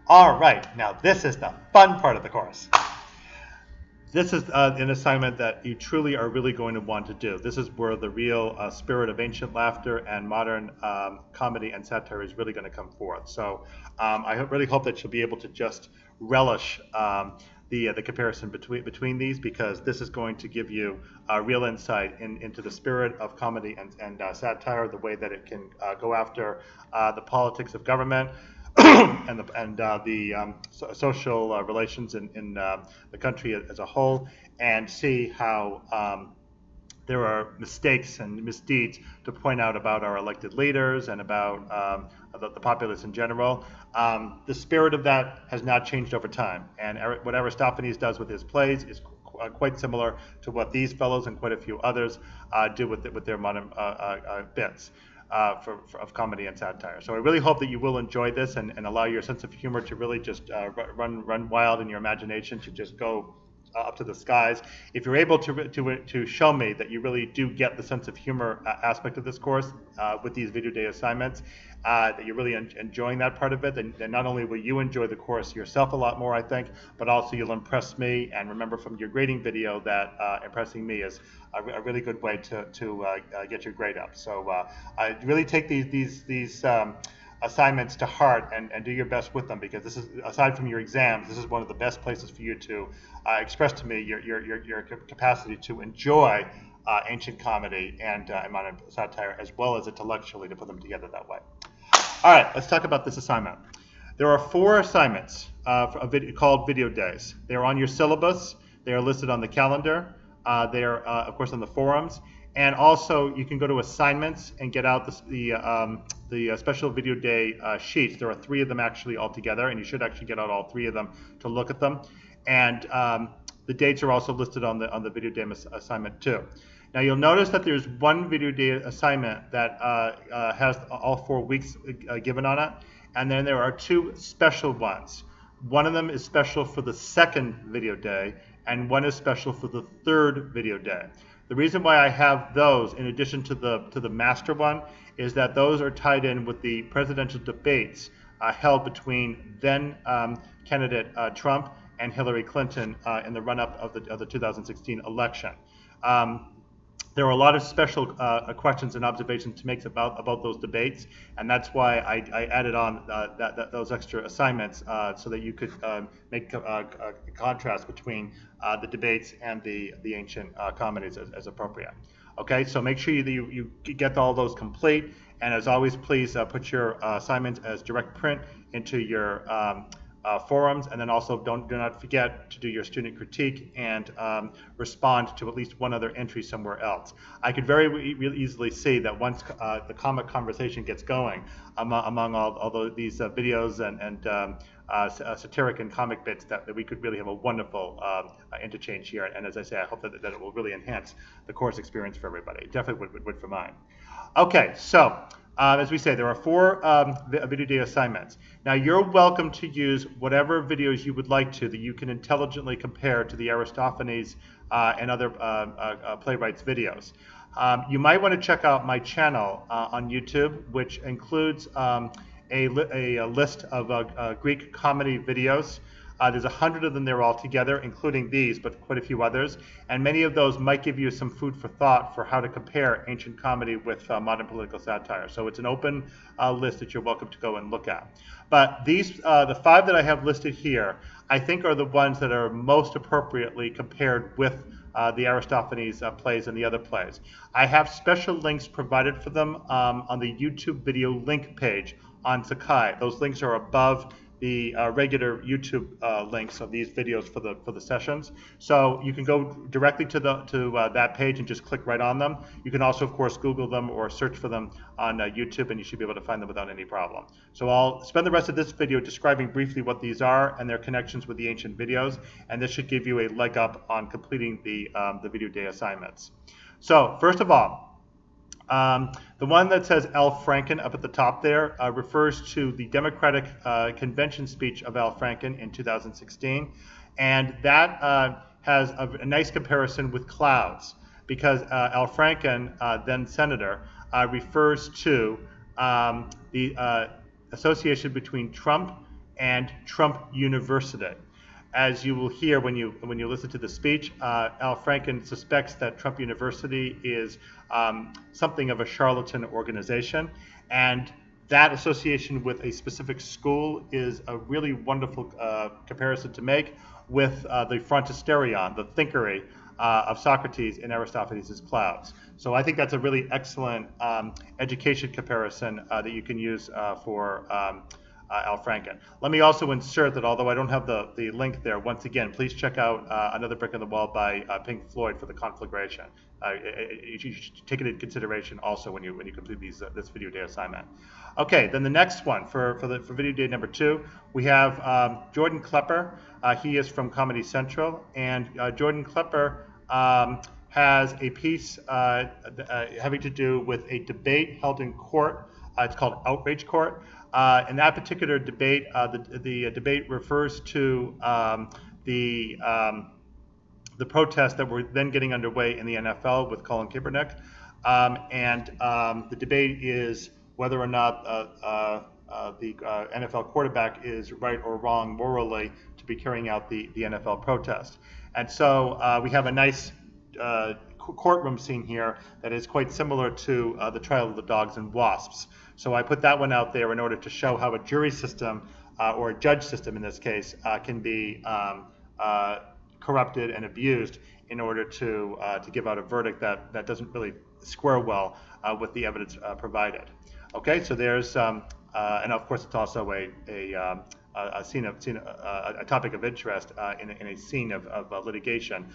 All right, now this is the fun part of the course. This is an assignment that you truly are really going to want to do. This is where the real spirit of ancient laughter and modern comedy and satire is really going to come forth. So I really hope that you'll be able to just relish the comparison between these, because this is going to give you real insight into the spirit of comedy and satire, the way that it can go after the politics of government, and the social relations in the country as a whole, and see how there are mistakes and misdeeds to point out about our elected leaders and about the populace in general. The spirit of that has not changed over time, and what Aristophanes does with his plays is quite similar to what these fellows and quite a few others do with their modern bits. Of comedy and satire. So I really hope that you will enjoy this and allow your sense of humor to really just run wild in your imagination, to just go up to the skies. If you're able to show me that you really do get the sense of humor aspect of this course with these video day assignments, that you're really enjoying that part of it, then not only will you enjoy the course yourself a lot more, I think, but also you'll impress me. And remember from your grading video that impressing me is a really good way to get your grade up. So I really take these assignments to heart and do your best with them, because this is, aside from your exams, this is one of the best places for you to express to me your capacity to enjoy ancient comedy and modern satire, as well as intellectually to put them together that way. All right, let's talk about this assignment. There are 4 assignments called video days. They are on your syllabus. They are listed on the calendar. They are, of course, on the forums. And also, you can go to assignments and get out the special video day sheets. There are 3 of them actually altogether, and you should actually get out all 3 of them to look at them. And the dates are also listed on the video day assignment too. Now you'll notice that there's one video day assignment that has all 4 weeks given on it, and then there are 2 special ones. One of them is special for the 2nd video day, and one is special for the 3rd video day. The reason why I have those in addition to the master one is that those are tied in with the presidential debates held between then candidate Trump and Hillary Clinton in the run-up of the 2016 election. There were a lot of special questions and observations to make about those debates, and that's why I added on those extra assignments so that you could make a contrast between the debates and the ancient comedies as appropriate. Okay, so make sure you get all those complete, and as always, please put your assignments as direct print into your forums, and then also do not forget to do your student critique and respond to at least one other entry somewhere else. I could really easily see that once the comic conversation gets going among all these videos and satiric and comic bits, that we could really have a wonderful interchange here. And as I say, I hope that it will really enhance the course experience for everybody. It definitely would for mine. Okay, so as we say, there are 4 video day assignments. Now, you're welcome to use whatever videos you would like to that you can intelligently compare to the Aristophanes and other playwrights videos. You might want to check out my channel on YouTube, which includes a list of Greek comedy videos. There's 100 of them there altogether, including these, but quite a few others. And many of those might give you some food for thought for how to compare ancient comedy with modern political satire. So it's an open list that you're welcome to go and look at. But these, the 5 that I have listed here, I think are the ones that are most appropriately compared with the Aristophanes plays and the other plays. I have special links provided for them on the YouTube video link page on Sakai. Those links are above the regular YouTube links of these videos for the sessions. So you can go directly to that page and just click right on them. You can also, of course, Google them or search for them on YouTube, and you should be able to find them without any problem. So I'll spend the rest of this video describing briefly what these are and their connections with the ancient videos, and this should give you a leg up on completing the video day assignments. So first of all, the one that says Al Franken up at the top there refers to the Democratic Convention speech of Al Franken in 2016, and that has a nice comparison with clouds, because Al Franken, then senator, refers to the association between Trump and Trump University. As you will hear when you listen to the speech, Al Franken suspects that Trump University is something of a charlatan organization, and that association with a specific school is a really wonderful comparison to make with the frontisterion, the thinkery of Socrates in Aristophanes' Clouds. So I think that's a really excellent education comparison that you can use for Al Franken. Let me also insert that although I don't have the link there, once again, please check out Another Brick in the Wall by Pink Floyd for the conflagration. You should take it into consideration also when you complete this video day assignment. Okay, then the next one for video day number 2, we have Jordan Klepper. He is from Comedy Central, and Jordan Klepper has a piece having to do with a debate held in court. It's called Outrage Court. In that particular debate, the debate refers to the protests that were then getting underway in the NFL with Colin Kaepernick, and the debate is whether or not the NFL quarterback is right or wrong morally to be carrying out the NFL protest. And so we have a nice courtroom scene here that is quite similar to the trial of the dogs and wasps. So I put that one out there in order to show how a jury system, or a judge system in this case, can be corrupted and abused in order to give out a verdict that doesn't really square well with the evidence provided. Okay, so there's, and of course it's also a topic of interest in a scene of litigation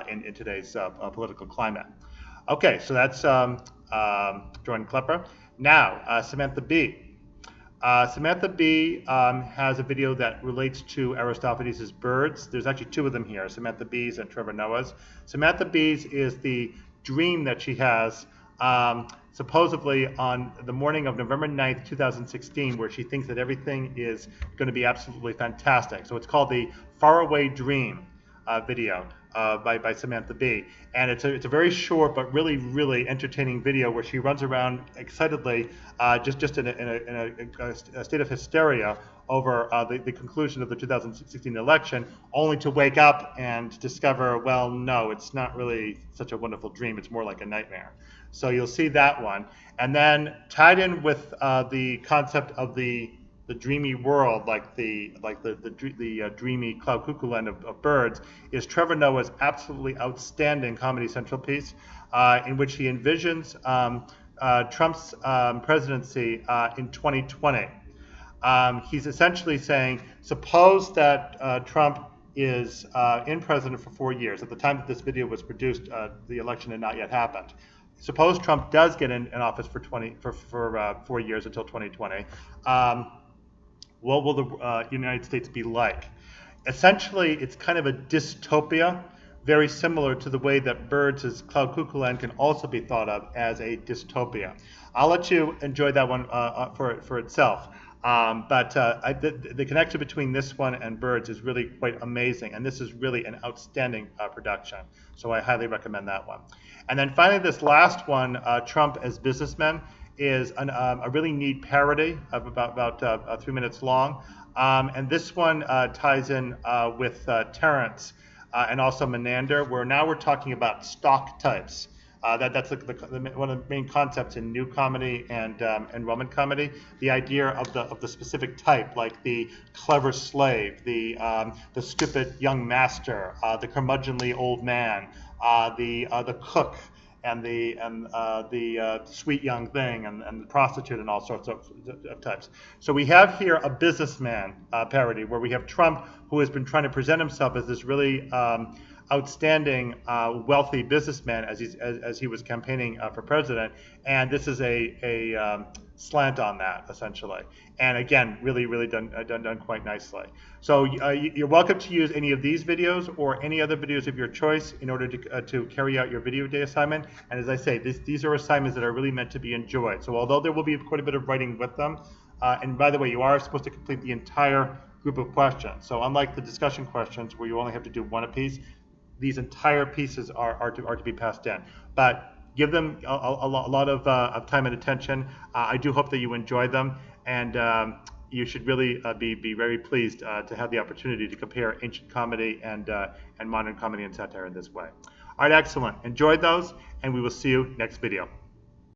in today's political climate. Okay, so that's Jordan Klepper. Now, Samantha Bee. Samantha Bee has a video that relates to Aristophanes' birds. There's actually 2 of them here, Samantha Bee's and Trevor Noah's. Samantha Bee's is the dream that she has supposedly on the morning of November 9th, 2016, where she thinks that everything is going to be absolutely fantastic. So it's called the Faraway Dream video by Samantha Bee. And it's a very short but really entertaining video where she runs around excitedly, just in a state of hysteria over the conclusion of the 2016 election, only to wake up and discover, well, no, it's not really such a wonderful dream. It's more like a nightmare. So you'll see that one. And then tied in with the concept of the dreamy world, like the dreamy cloud cuckoo land of birds, is Trevor Noah's absolutely outstanding Comedy Central piece, in which he envisions Trump's presidency in 2020. He's essentially saying, suppose that Trump is in president for 4 years. At the time that this video was produced, the election had not yet happened. Suppose Trump does get in office for 4 years until 2020. What will the United States be like? Essentially, it's kind of a dystopia, very similar to the way that Birds' Cloud Cuckoo Land can also be thought of as a dystopia. I'll let you enjoy that one for itself. But the connection between this one and Birds is really quite amazing, and this is really an outstanding production. So I highly recommend that one. And then finally, this last one, Trump as Businessman, is a really neat parody of about 3 minutes long. And this one ties in with Terrence and also Menander, where now we're talking about stock types. That's one of the main concepts in new comedy and Roman comedy. The idea of the specific type, like the clever slave, the stupid young master, the curmudgeonly old man, the cook, and the sweet young thing, and the prostitute, and all sorts of types. So we have here a businessman parody where we have Trump, who has been trying to present himself as this really outstanding, wealthy businessman as he was campaigning for president, and this is a slant on that essentially. And again, really done quite nicely. So you're welcome to use any of these videos or any other videos of your choice in order to carry out your video day assignment. And as I say, these are assignments that are really meant to be enjoyed. So although there will be quite a bit of writing with them, and by the way, you are supposed to complete the entire group of questions. So unlike the discussion questions where you only have to do one apiece, these entire pieces are to be passed in. But give them a lot of time and attention. I do hope that you enjoy them, and you should really be very pleased to have the opportunity to compare ancient comedy and modern comedy and satire in this way. All right, excellent. Enjoyed those, and we will see you next video.